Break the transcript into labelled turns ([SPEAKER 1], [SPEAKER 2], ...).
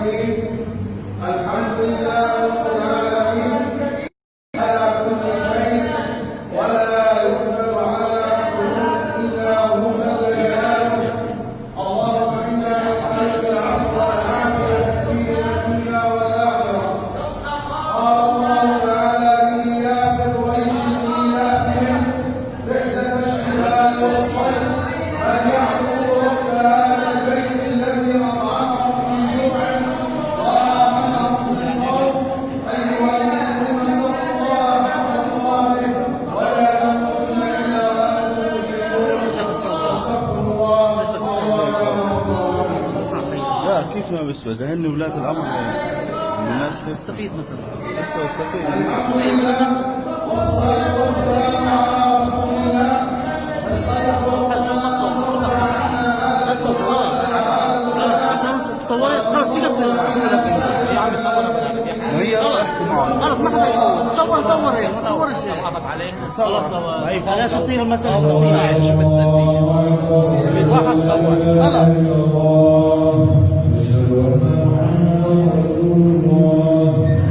[SPEAKER 1] الرحيم. الحمد لله رب العالمين على كل شيء، ولا يقدر على حدود إلا هو جل جلاله. اللهم إنا نسألك العفو والعافية في الدنيا والآخرة. قال الله تعالى لإيلاف قريش إيلافهم رحلة الشتاء والصيف فليعبدوا رب هذا البيت الذي أطعمهم من جوع وآمنهم من خوف. أيها المؤمنون اتقوا الله حق تقاته ولا تموتن إلا وأنتم مسلمون. استغفر الله
[SPEAKER 2] لا كيف ما بس هن ولاة الأمر الناس
[SPEAKER 3] تستفيد مثلا
[SPEAKER 2] تستفيد.
[SPEAKER 1] والصلاة والسلام على رسول الله.
[SPEAKER 3] عشان تصوري خلاص كده
[SPEAKER 2] يا عم صورها وهي احكي معه
[SPEAKER 3] خلاص ما حدا يصور. صور هي ما تصورش هي
[SPEAKER 2] حطت عليه
[SPEAKER 3] خلاص لا شخصية المسألة شخصية واحد صور خلاص